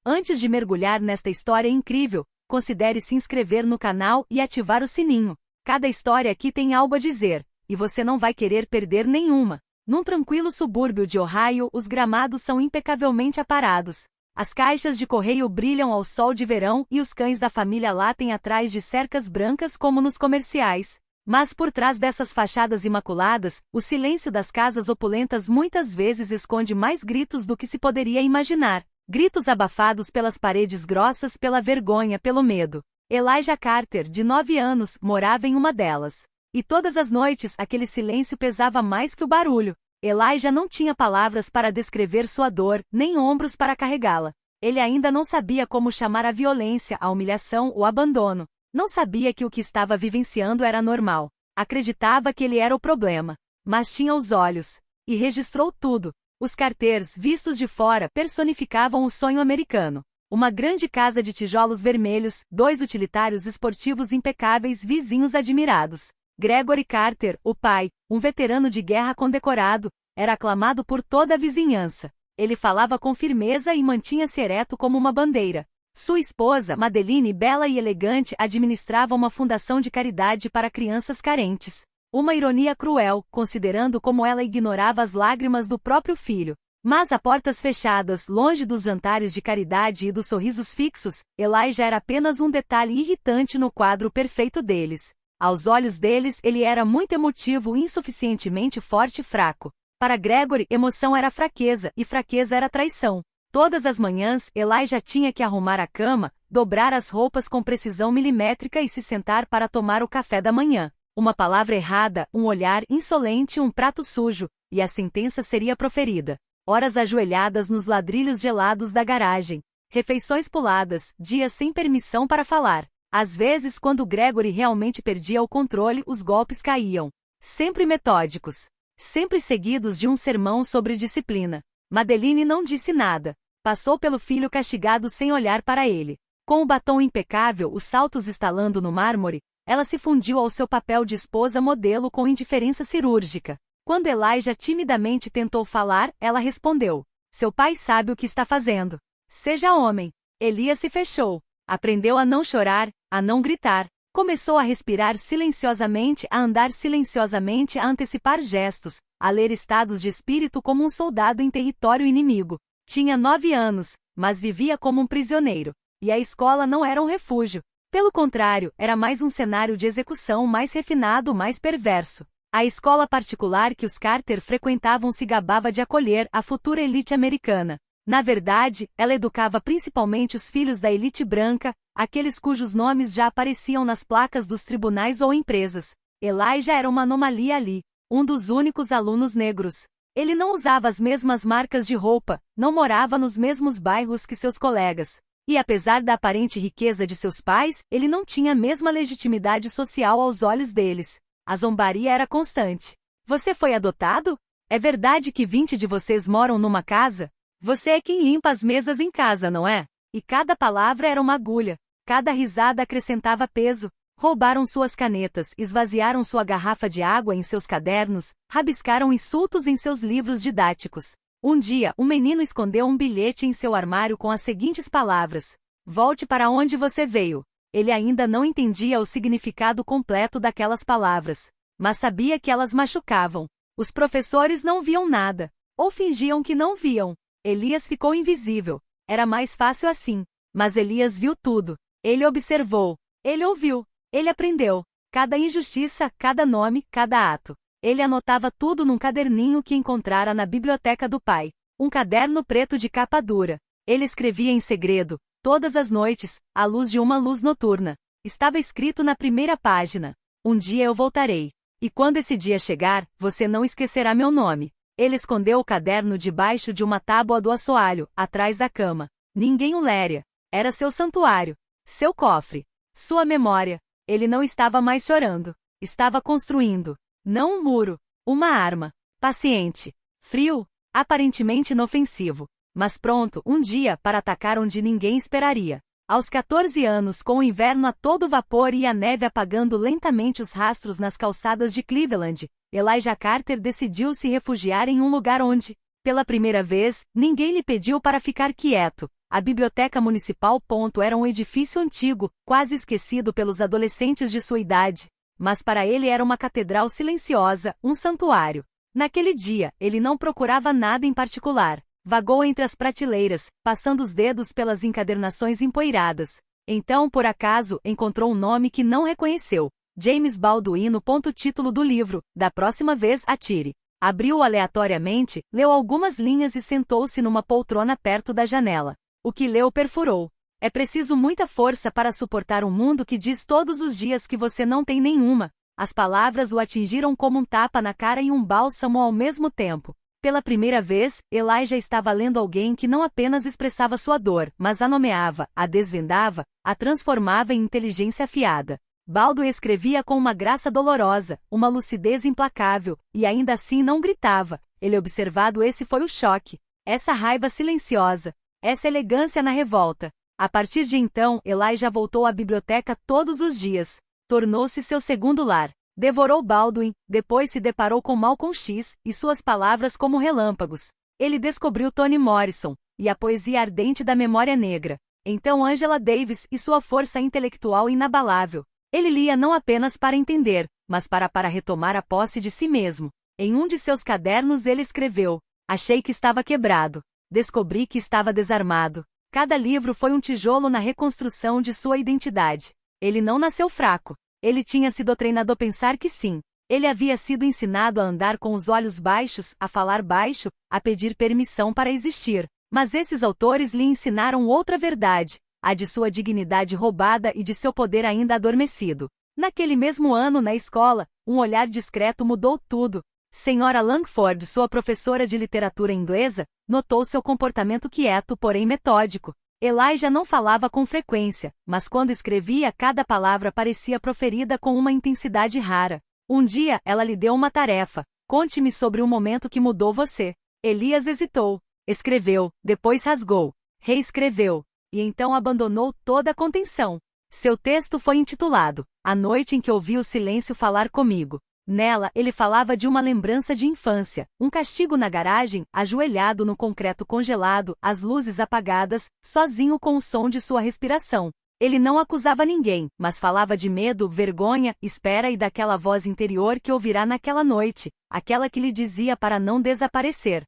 Antes de mergulhar nesta história incrível, considere se inscrever no canal e ativar o sininho. Cada história aqui tem algo a dizer, e você não vai querer perder nenhuma. Num tranquilo subúrbio de Ohio, os gramados são impecavelmente aparados. As caixas de correio brilham ao sol de verão e os cães da família latem atrás de cercas brancas como nos comerciais. Mas por trás dessas fachadas imaculadas, o silêncio das casas opulentas muitas vezes esconde mais gritos do que se poderia imaginar. Gritos abafados pelas paredes grossas, pela vergonha, pelo medo. Elijah Carter, de 9 anos, morava em uma delas. E todas as noites aquele silêncio pesava mais que o barulho. Elijah não tinha palavras para descrever sua dor, nem ombros para carregá-la. Ele ainda não sabia como chamar a violência, a humilhação, o abandono. Não sabia que o que estava vivenciando era normal. Acreditava que ele era o problema. Mas tinha os olhos. E registrou tudo. Os Carters, vistos de fora, personificavam o sonho americano. Uma grande casa de tijolos vermelhos, 2 utilitários esportivos impecáveis, vizinhos admirados. Gregory Carter, o pai, um veterano de guerra condecorado, era aclamado por toda a vizinhança. Ele falava com firmeza e mantinha-se ereto como uma bandeira. Sua esposa, Madeline, bela e elegante, administrava uma fundação de caridade para crianças carentes. Uma ironia cruel, considerando como ela ignorava as lágrimas do próprio filho. Mas a portas fechadas, longe dos jantares de caridade e dos sorrisos fixos, Elijah era apenas um detalhe irritante no quadro perfeito deles. Aos olhos deles, ele era muito emotivo e insuficientemente forte e fraco. Para Gregory, emoção era fraqueza, e fraqueza era traição. Todas as manhãs, Elijah tinha que arrumar a cama, dobrar as roupas com precisão milimétrica e se sentar para tomar o café da manhã. Uma palavra errada, um olhar insolente, um prato sujo, e a sentença seria proferida. Horas ajoelhadas nos ladrilhos gelados da garagem. Refeições puladas, dias sem permissão para falar. Às vezes, quando Gregory realmente perdia o controle, os golpes caíam. Sempre metódicos. Sempre seguidos de um sermão sobre disciplina. Madeline não disse nada. Passou pelo filho castigado sem olhar para ele. Com o batom impecável, os saltos estalando no mármore, ela se fundiu ao seu papel de esposa modelo com indiferença cirúrgica. Quando Elijah timidamente tentou falar, ela respondeu: "Seu pai sabe o que está fazendo. Seja homem." Elias se fechou. Aprendeu a não chorar, a não gritar. Começou a respirar silenciosamente, a andar silenciosamente, a antecipar gestos, a ler estados de espírito como um soldado em território inimigo. Tinha 9 anos, mas vivia como um prisioneiro. E a escola não era um refúgio. Pelo contrário, era mais um cenário de execução mais refinado, mais perverso. A escola particular que os Carter frequentavam se gabava de acolher a futura elite americana. Na verdade, ela educava principalmente os filhos da elite branca, aqueles cujos nomes já apareciam nas placas dos tribunais ou empresas. Elijah era uma anomalia ali, um dos únicos alunos negros. Ele não usava as mesmas marcas de roupa, não morava nos mesmos bairros que seus colegas. E apesar da aparente riqueza de seus pais, ele não tinha a mesma legitimidade social aos olhos deles. A zombaria era constante. "Você foi adotado? É verdade que 20 de vocês moram numa casa? Você é quem limpa as mesas em casa, não é?" E cada palavra era uma agulha. Cada risada acrescentava peso. Roubaram suas canetas, esvaziaram sua garrafa de água em seus cadernos, rabiscaram insultos em seus livros didáticos. Um dia, um menino escondeu um bilhete em seu armário com as seguintes palavras: "Volte para onde você veio." Ele ainda não entendia o significado completo daquelas palavras, mas sabia que elas machucavam. Os professores não viam nada, ou fingiam que não viam. Elias ficou invisível. Era mais fácil assim. Mas Elias viu tudo. Ele observou. Ele ouviu. Ele aprendeu. Cada injustiça, cada nome, cada ato. Ele anotava tudo num caderninho que encontrara na biblioteca do pai. Um caderno preto de capa dura. Ele escrevia em segredo, todas as noites, à luz de uma luz noturna. Estava escrito na primeira página: "Um dia eu voltarei. E quando esse dia chegar, você não esquecerá meu nome." Ele escondeu o caderno debaixo de uma tábua do assoalho, atrás da cama. Ninguém o leria. Era seu santuário. Seu cofre. Sua memória. Ele não estava mais chorando. Estava construindo. Não um muro. Uma arma. Paciente. Frio. Aparentemente inofensivo. Mas pronto, um dia, para atacar onde ninguém esperaria. Aos 14 anos, com o inverno a todo vapor e a neve apagando lentamente os rastros nas calçadas de Cleveland, Elijah Carter decidiu se refugiar em um lugar onde, pela primeira vez, ninguém lhe pediu para ficar quieto. A biblioteca municipal. Era um edifício antigo, quase esquecido pelos adolescentes de sua idade. Mas para ele era uma catedral silenciosa, um santuário. Naquele dia, ele não procurava nada em particular. Vagou entre as prateleiras, passando os dedos pelas encadernações empoeiradas. Então, por acaso, encontrou um nome que não reconheceu. James Balduino. Título do livro: Da próxima vez, atire. Abriu-o aleatoriamente, leu algumas linhas e sentou-se numa poltrona perto da janela. O que leu perfurou. É preciso muita força para suportar um mundo que diz todos os dias que você não tem nenhuma. As palavras o atingiram como um tapa na cara e um bálsamo ao mesmo tempo. Pela primeira vez, Elijah estava lendo alguém que não apenas expressava sua dor, mas a nomeava, a desvendava, a transformava em inteligência afiada. Baldwin escrevia com uma graça dolorosa, uma lucidez implacável, e ainda assim não gritava. Ele observado, esse foi o choque. Essa raiva silenciosa. Essa elegância na revolta. A partir de então, Elijah voltou à biblioteca todos os dias. Tornou-se seu segundo lar. Devorou Baldwin, depois se deparou com Malcolm X, e suas palavras como relâmpagos. Ele descobriu Toni Morrison, e a poesia ardente da memória negra. Então Angela Davis e sua força intelectual inabalável. Ele lia não apenas para entender, mas para retomar a posse de si mesmo. Em um de seus cadernos ele escreveu: achei que estava quebrado. Descobri que estava desarmado. Cada livro foi um tijolo na reconstrução de sua identidade. Ele não nasceu fraco. Ele tinha sido treinado a pensar que sim. Ele havia sido ensinado a andar com os olhos baixos, a falar baixo, a pedir permissão para existir. Mas esses autores lhe ensinaram outra verdade, a de sua dignidade roubada e de seu poder ainda adormecido. Naquele mesmo ano na escola, um olhar discreto mudou tudo. Senhora Langford, sua professora de literatura inglesa, notou seu comportamento quieto, porém metódico. Elijah não falava com frequência, mas quando escrevia, cada palavra parecia proferida com uma intensidade rara. Um dia, ela lhe deu uma tarefa. Conte-me sobre um momento que mudou você. Elias hesitou. Escreveu, depois rasgou. Reescreveu. E então abandonou toda a contenção. Seu texto foi intitulado A Noite em que Ouvi o Silêncio Falar Comigo. Nela, ele falava de uma lembrança de infância, um castigo na garagem, ajoelhado no concreto congelado, as luzes apagadas, sozinho com o som de sua respiração. Ele não acusava ninguém, mas falava de medo, vergonha, espera e daquela voz interior que ouvirá naquela noite, aquela que lhe dizia para não desaparecer.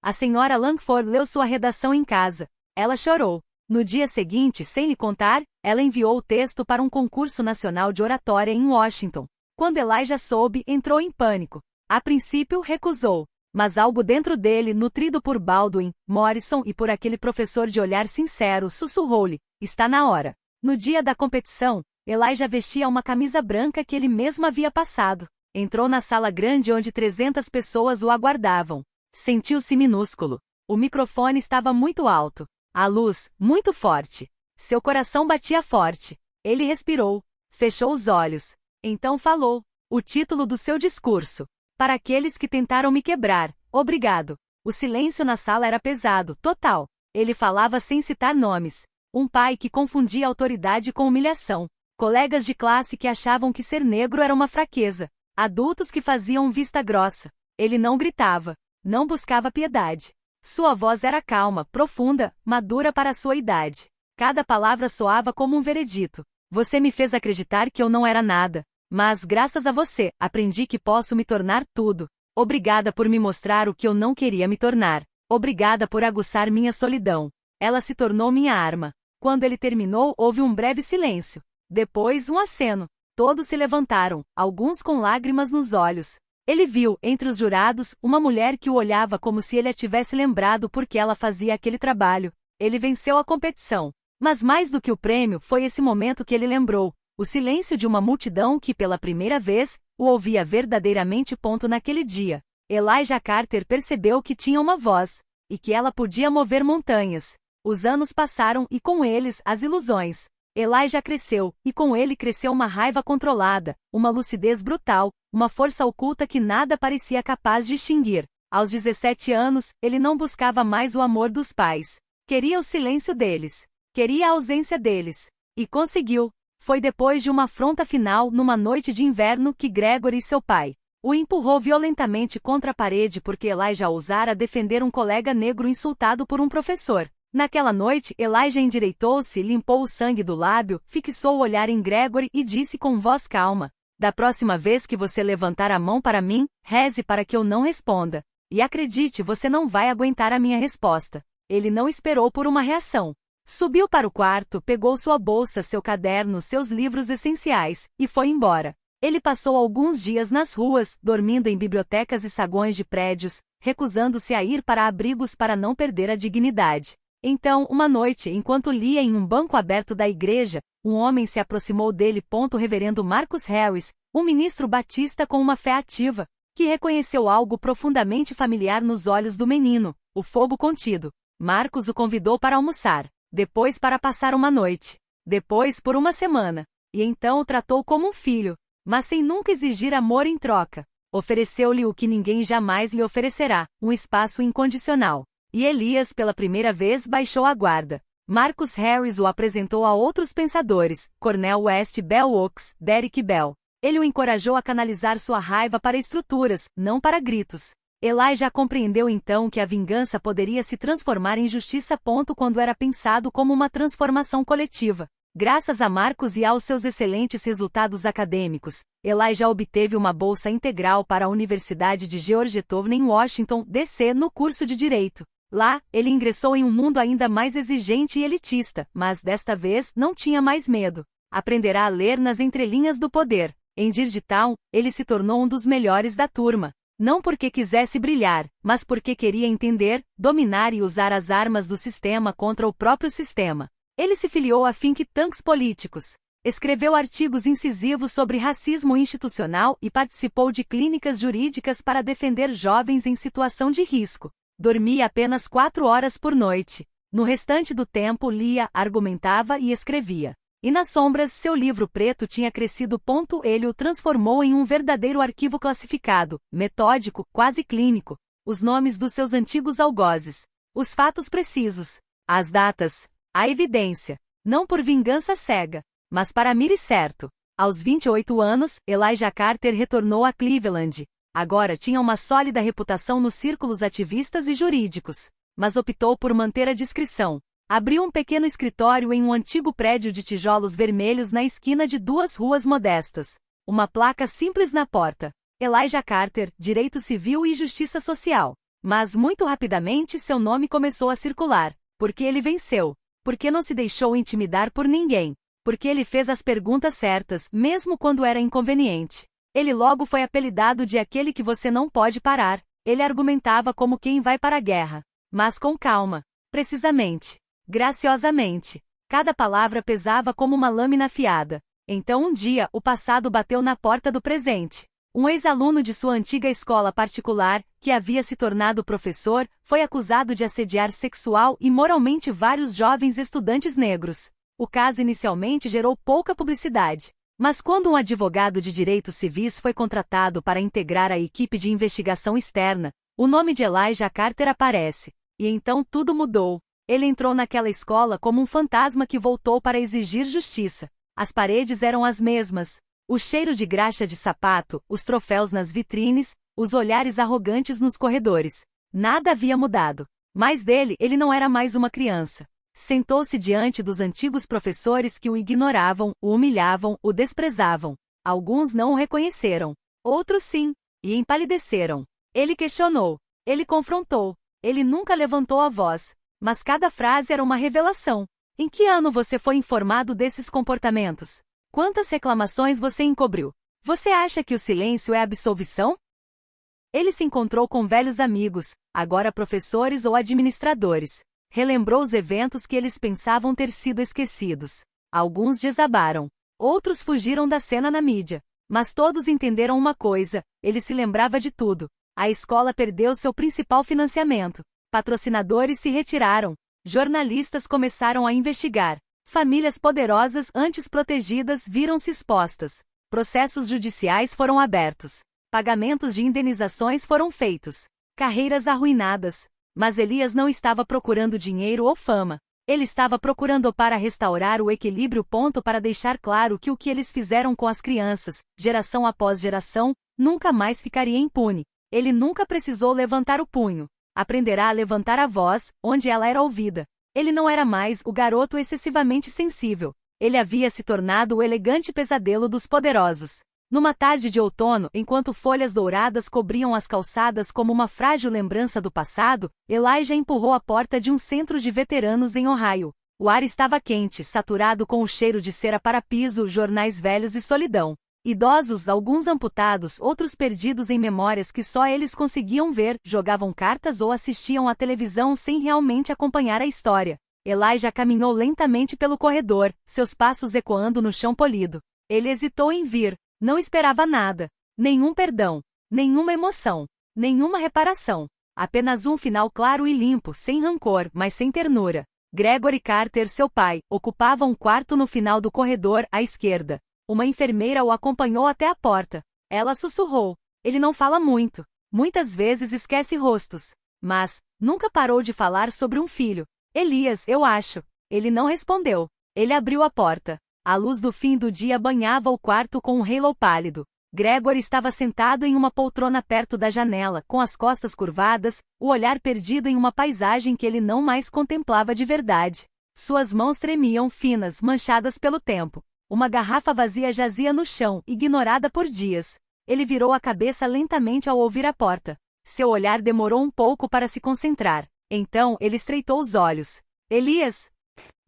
A senhora Langford leu sua redação em casa. Ela chorou. No dia seguinte, sem lhe contar, ela enviou o texto para um concurso nacional de oratória em Washington. Quando Elijah soube, entrou em pânico. A princípio, recusou. Mas algo dentro dele, nutrido por Baldwin, Morrison e por aquele professor de olhar sincero, sussurrou-lhe: está na hora. No dia da competição, Elijah vestia uma camisa branca que ele mesmo havia passado. Entrou na sala grande onde 300 pessoas o aguardavam. Sentiu-se minúsculo. O microfone estava muito alto. A luz, muito forte. Seu coração batia forte. Ele respirou. Fechou os olhos. Então falou. O título do seu discurso. Para aqueles que tentaram me quebrar, obrigado. O silêncio na sala era pesado, total. Ele falava sem citar nomes. Um pai que confundia autoridade com humilhação. Colegas de classe que achavam que ser negro era uma fraqueza. Adultos que faziam vista grossa. Ele não gritava. Não buscava piedade. Sua voz era calma, profunda, madura para sua idade. Cada palavra soava como um veredito. Você me fez acreditar que eu não era nada. Mas, graças a você, aprendi que posso me tornar tudo. Obrigada por me mostrar o que eu não queria me tornar. Obrigada por aguçar minha solidão. Ela se tornou minha arma. Quando ele terminou, houve um breve silêncio. Depois, um aceno. Todos se levantaram, alguns com lágrimas nos olhos. Ele viu, entre os jurados, uma mulher que o olhava como se ele a tivesse lembrado porque ela fazia aquele trabalho. Ele venceu a competição. Mas mais do que o prêmio, foi esse momento que ele lembrou. O silêncio de uma multidão que, pela primeira vez, o ouvia verdadeiramente. Naquele dia, Elijah Carter percebeu que tinha uma voz, e que ela podia mover montanhas. Os anos passaram e com eles, as ilusões. Elijah cresceu, e com ele cresceu uma raiva controlada, uma lucidez brutal, uma força oculta que nada parecia capaz de extinguir. Aos 17 anos, ele não buscava mais o amor dos pais. Queria o silêncio deles. Queria a ausência deles. E conseguiu. Foi depois de uma afronta final, numa noite de inverno, que Gregory, seu pai, o empurrou violentamente contra a parede porque Elijah ousara defender um colega negro insultado por um professor. Naquela noite, Elijah endireitou-se, limpou o sangue do lábio, fixou o olhar em Gregory e disse com voz calma: da próxima vez que você levantar a mão para mim, reze para que eu não responda. E acredite, você não vai aguentar a minha resposta. Ele não esperou por uma reação. Subiu para o quarto, pegou sua bolsa, seu caderno, seus livros essenciais, e foi embora. Ele passou alguns dias nas ruas, dormindo em bibliotecas e saguões de prédios, recusando-se a ir para abrigos para não perder a dignidade. Então, uma noite, enquanto lia em um banco aberto da igreja, um homem se aproximou dele. Reverendo Marcus Harris, um ministro batista com uma fé ativa, que reconheceu algo profundamente familiar nos olhos do menino: o fogo contido. Marcus o convidou para almoçar, depois para passar uma noite, depois por uma semana, e então o tratou como um filho, mas sem nunca exigir amor em troca. Ofereceu-lhe o que ninguém jamais lhe oferecerá: um espaço incondicional. E Elias pela primeira vez baixou a guarda. Marcus Harris o apresentou a outros pensadores: Cornel West, Bell Hooks, Derek Bell. Ele o encorajou a canalizar sua raiva para estruturas, não para gritos. Elijah compreendeu então que a vingança poderia se transformar em justiça. Quando era pensado como uma transformação coletiva. Graças a Marcus e aos seus excelentes resultados acadêmicos, Elijah obteve uma bolsa integral para a Universidade de Georgetown em Washington, D.C. no curso de Direito. Lá, ele ingressou em um mundo ainda mais exigente e elitista, mas desta vez não tinha mais medo. Aprenderá a ler nas entrelinhas do poder. Em Georgetown, ele se tornou um dos melhores da turma. Não porque quisesse brilhar, mas porque queria entender, dominar e usar as armas do sistema contra o próprio sistema. Ele se filiou a think tanks políticos. Escreveu artigos incisivos sobre racismo institucional e participou de clínicas jurídicas para defender jovens em situação de risco. Dormia apenas 4 horas por noite. No restante do tempo lia, argumentava e escrevia. E nas sombras, seu livro preto tinha crescido. Ele o transformou em um verdadeiro arquivo classificado, metódico, quase clínico. Os nomes dos seus antigos algozes. Os fatos precisos. As datas. A evidência. Não por vingança cega, mas para mire certo. Aos 28 anos, Elijah Carter retornou a Cleveland. Agora tinha uma sólida reputação nos círculos ativistas e jurídicos, mas optou por manter a discrição. Abriu um pequeno escritório em um antigo prédio de tijolos vermelhos na esquina de 2 ruas modestas. Uma placa simples na porta: Elijah Carter, Direito Civil e Justiça Social. Mas muito rapidamente seu nome começou a circular, porque ele venceu, porque não se deixou intimidar por ninguém, porque ele fez as perguntas certas, mesmo quando era inconveniente. Ele logo foi apelidado de aquele que você não pode parar. Ele argumentava como quem vai para a guerra, mas com calma, precisamente, graciosamente. Cada palavra pesava como uma lâmina afiada. Então um dia, o passado bateu na porta do presente. Um ex-aluno de sua antiga escola particular, que havia se tornado professor, foi acusado de assediar sexual e moralmente vários jovens estudantes negros. O caso inicialmente gerou pouca publicidade. Mas quando um advogado de direitos civis foi contratado para integrar a equipe de investigação externa, o nome de Elijah Carter aparece. E então tudo mudou. Ele entrou naquela escola como um fantasma que voltou para exigir justiça. As paredes eram as mesmas. O cheiro de graxa de sapato, os troféus nas vitrines, os olhares arrogantes nos corredores. Nada havia mudado. Mas dele, ele não era mais uma criança. Sentou-se diante dos antigos professores que o ignoravam, o humilhavam, o desprezavam. Alguns não o reconheceram. Outros sim. E empalideceram. Ele questionou. Ele confrontou. Ele nunca levantou a voz. Mas cada frase era uma revelação. Em que ano você foi informado desses comportamentos? Quantas reclamações você encobriu? Você acha que o silêncio é absolvição? Ele se encontrou com velhos amigos, agora professores ou administradores. Relembrou os eventos que eles pensavam ter sido esquecidos. Alguns desabaram. Outros fugiram da cena na mídia. Mas todos entenderam uma coisa: ele se lembrava de tudo. A escola perdeu seu principal financiamento. Patrocinadores se retiraram. Jornalistas começaram a investigar. Famílias poderosas antes protegidas viram-se expostas. Processos judiciais foram abertos. Pagamentos de indenizações foram feitos. Carreiras arruinadas. Mas Elias não estava procurando dinheiro ou fama. Ele estava procurando para restaurar o equilíbrio. Para deixar claro que o que eles fizeram com as crianças, geração após geração, nunca mais ficaria impune. Ele nunca precisou levantar o punho. Aprenderá a levantar a voz, onde ela era ouvida. Ele não era mais o garoto excessivamente sensível. Ele havia se tornado o elegante pesadelo dos poderosos. Numa tarde de outono, enquanto folhas douradas cobriam as calçadas como uma frágil lembrança do passado, Elijah empurrou a porta de um centro de veteranos em Ohio. O ar estava quente, saturado com o cheiro de cera para piso, jornais velhos e solidão. Idosos, alguns amputados, outros perdidos em memórias que só eles conseguiam ver, jogavam cartas ou assistiam à televisão sem realmente acompanhar a história. Elijah caminhou lentamente pelo corredor, seus passos ecoando no chão polido. Ele hesitou em vir. Não esperava nada. Nenhum perdão. Nenhuma emoção. Nenhuma reparação. Apenas um final claro e limpo, sem rancor, mas sem ternura. Gregory Carter, seu pai, ocupava um quarto no final do corredor, à esquerda. Uma enfermeira o acompanhou até a porta. Ela sussurrou. Ele não fala muito. Muitas vezes esquece rostos. Mas, nunca parou de falar sobre um filho. Elias, eu acho. Ele não respondeu. Ele abriu a porta. A luz do fim do dia banhava o quarto com um halo pálido. Gregory estava sentado em uma poltrona perto da janela, com as costas curvadas, o olhar perdido em uma paisagem que ele não mais contemplava de verdade. Suas mãos tremiam, finas, manchadas pelo tempo. Uma garrafa vazia jazia no chão, ignorada por dias. Ele virou a cabeça lentamente ao ouvir a porta. Seu olhar demorou um pouco para se concentrar. Então, ele estreitou os olhos. Elias?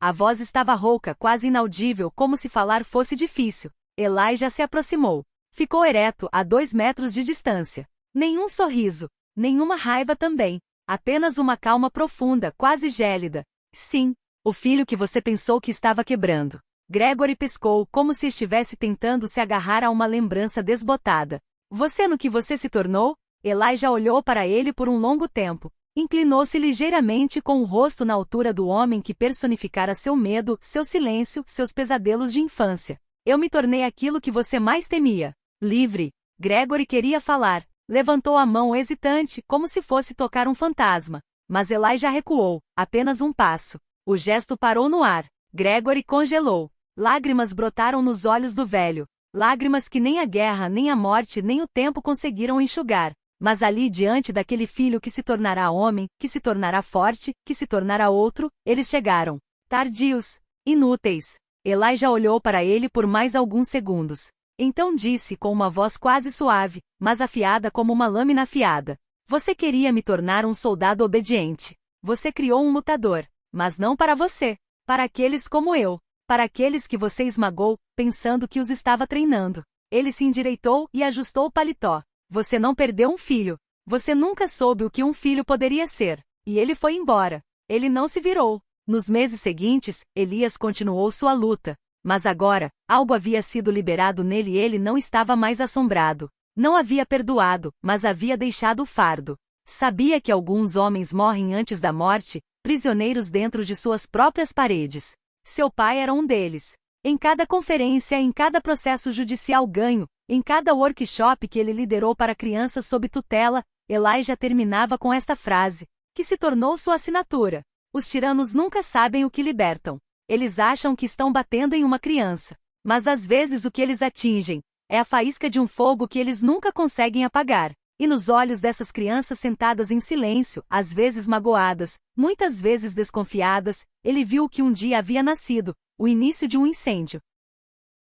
A voz estava rouca, quase inaudível, como se falar fosse difícil. Elijah se aproximou. Ficou ereto, a 2 metros de distância. Nenhum sorriso. Nenhuma raiva também. Apenas uma calma profunda, quase gélida. Sim, o filho que você pensou que estava quebrando. Gregory piscou, como se estivesse tentando se agarrar a uma lembrança desbotada. Você no que você se tornou? Elijah olhou para ele por um longo tempo. Inclinou-se ligeiramente com o rosto na altura do homem que personificara seu medo, seu silêncio, seus pesadelos de infância. Eu me tornei aquilo que você mais temia. Livre. Gregory queria falar. Levantou a mão hesitante, como se fosse tocar um fantasma. Mas Elijah recuou, apenas um passo. O gesto parou no ar. Gregory congelou. Lágrimas brotaram nos olhos do velho. Lágrimas que nem a guerra, nem a morte, nem o tempo conseguiram enxugar. Mas ali diante daquele filho que se tornará homem, que se tornará forte, que se tornará outro, eles chegaram. Tardios. Inúteis. Elijah olhou para ele por mais alguns segundos. Então disse com uma voz quase suave, mas afiada como uma lâmina afiada. Você queria me tornar um soldado obediente. Você criou um lutador. Mas não para você. Para aqueles como eu. Para aqueles que você esmagou, pensando que os estava treinando. Ele se endireitou e ajustou o paletó. Você não perdeu um filho. Você nunca soube o que um filho poderia ser. E ele foi embora. Ele não se virou. Nos meses seguintes, Elias continuou sua luta. Mas agora, algo havia sido liberado nele e ele não estava mais assombrado. Não havia perdoado, mas havia deixado o fardo. Sabia que alguns homens morrem antes da morte, prisioneiros dentro de suas próprias paredes. Seu pai era um deles. Em cada conferência, em cada processo judicial ganho, em cada workshop que ele liderou para crianças sob tutela, Elijah terminava com esta frase, que se tornou sua assinatura. Os tiranos nunca sabem o que libertam. Eles acham que estão batendo em uma criança. Mas às vezes o que eles atingem é a faísca de um fogo que eles nunca conseguem apagar. E nos olhos dessas crianças sentadas em silêncio, às vezes magoadas, muitas vezes desconfiadas, ele viu o que um dia havia nascido, o início de um incêndio.